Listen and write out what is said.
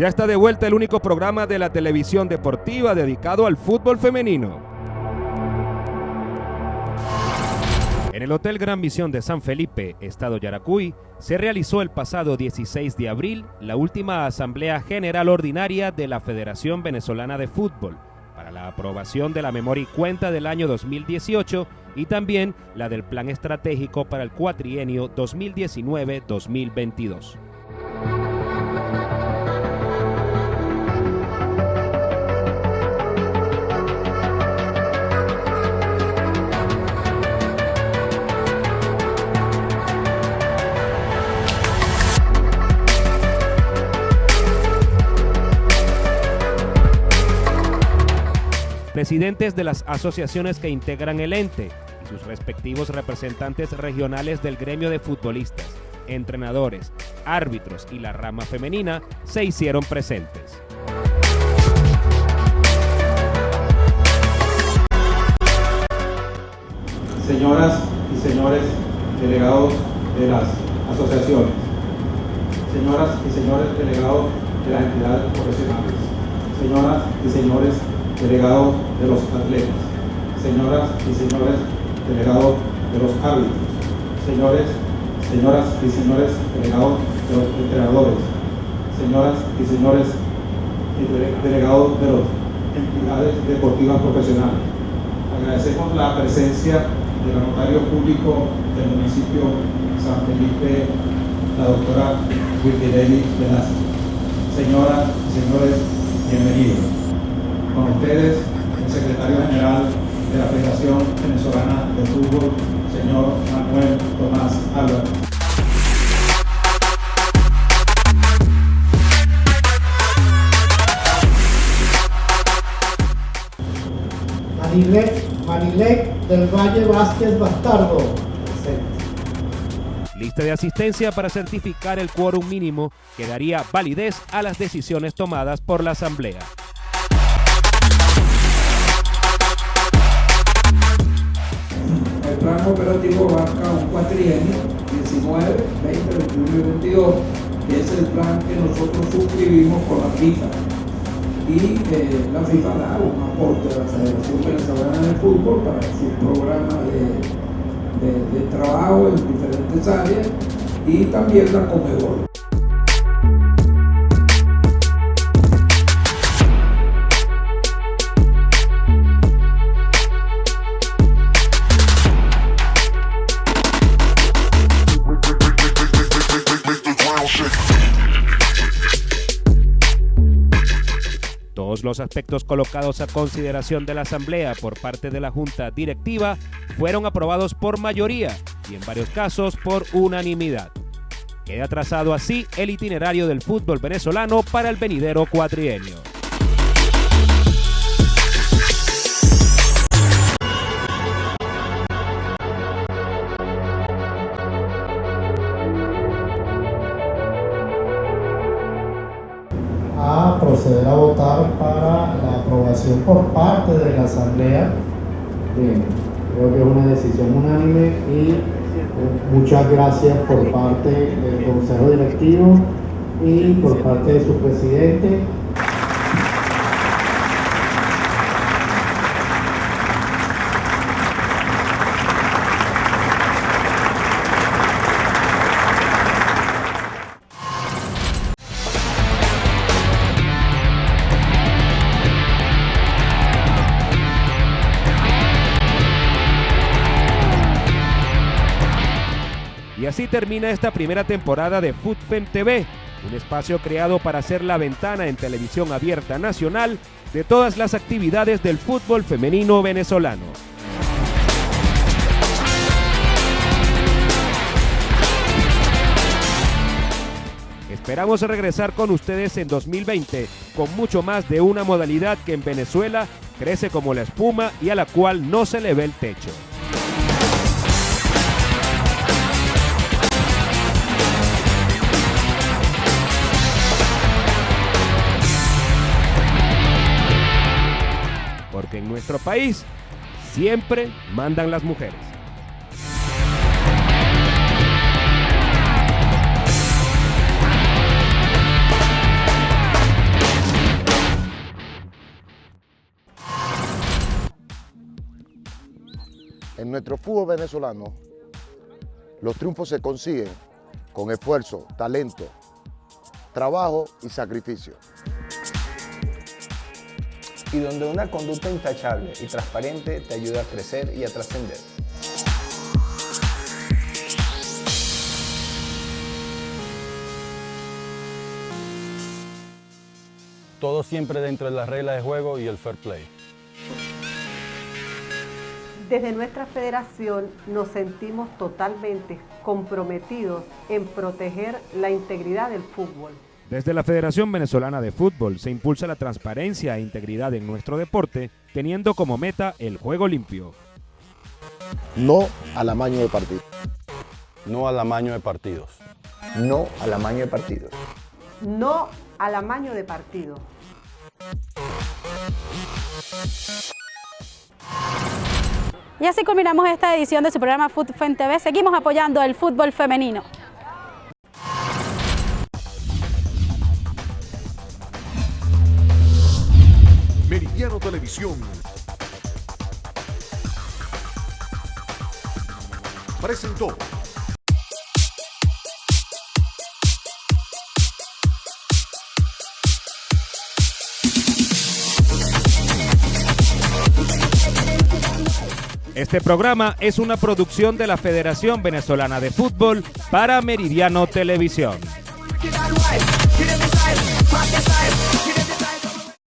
Ya está de vuelta el único programa de la televisión deportiva dedicado al fútbol femenino. En el Hotel Gran Visión de San Felipe, Estado Yaracuy, se realizó el pasado 16 de abril la última Asamblea General Ordinaria de la Federación Venezolana de Fútbol para la aprobación de la memoria y cuenta del año 2018 y también la del Plan Estratégico para el cuatrienio 2019-2022. Presidentes de las asociaciones que integran el ente y sus respectivos representantes regionales del gremio de futbolistas, entrenadores, árbitros y la rama femenina se hicieron presentes. Señoras y señores delegados de las asociaciones, señoras y señores delegados de las entidades profesionales, señoras y señores delegados de los atletas, señoras y señores delegados de los árbitros, señoras y señores delegados de los entrenadores, señoras y señores delegados de las entidades deportivas profesionales. Agradecemos la presencia del notario público del municipio San Felipe, la doctora Wilmirelli Velázquez. Señoras y señores, bienvenidos. Con ustedes, el secretario general de la Federación Venezolana de Fútbol, señor Manuel Tomás Álvarez. Marilek del Valle Vázquez Bastardo. Lista de asistencia para certificar el quórum mínimo que daría validez a las decisiones tomadas por la Asamblea. El plan operativo abarca un cuatrienio 19, 20, 21 y 22, que es el plan que nosotros suscribimos con la FIFA. Y la FIFA da un aporte a la Federación Venezolana de Fútbol para su programa de trabajo en diferentes áreas y también la Conmebol. Todos los aspectos colocados a consideración de la Asamblea por parte de la Junta Directiva fueron aprobados por mayoría y en varios casos por unanimidad. Queda trazado así el itinerario del fútbol venezolano para el venidero cuatrienio. A proceder a votar para la aprobación por parte de la Asamblea. Bien, creo que es una decisión unánime y muchas gracias por parte del Consejo Directivo y por parte de su presidente. Y así termina esta primera temporada de FUTFEM TV, un espacio creado para ser la ventana en televisión abierta nacional de todas las actividades del fútbol femenino venezolano. Esperamos regresar con ustedes en 2020 con mucho más de una modalidad que en Venezuela crece como la espuma y a la cual no se le ve el techo. Porque en nuestro país siempre mandan las mujeres. En nuestro fútbol venezolano, los triunfos se consiguen con esfuerzo, talento, trabajo y sacrificio. Y donde una conducta intachable y transparente te ayuda a crecer y a trascender. Todo siempre dentro de las reglas de juego y el fair play. Desde nuestra federación nos sentimos totalmente comprometidos en proteger la integridad del fútbol. Desde la Federación Venezolana de Fútbol se impulsa la transparencia e integridad en nuestro deporte, teniendo como meta el juego limpio. No al amaño de partido. No al amaño de partidos. No al amaño de partidos. No al amaño de partido. Y así culminamos esta edición de su programa FUTFEN TV. Seguimos apoyando el fútbol femenino. Meridiano Televisión presentó Este programa es una producción de la Federación Venezolana de Fútbol para Meridiano Televisión.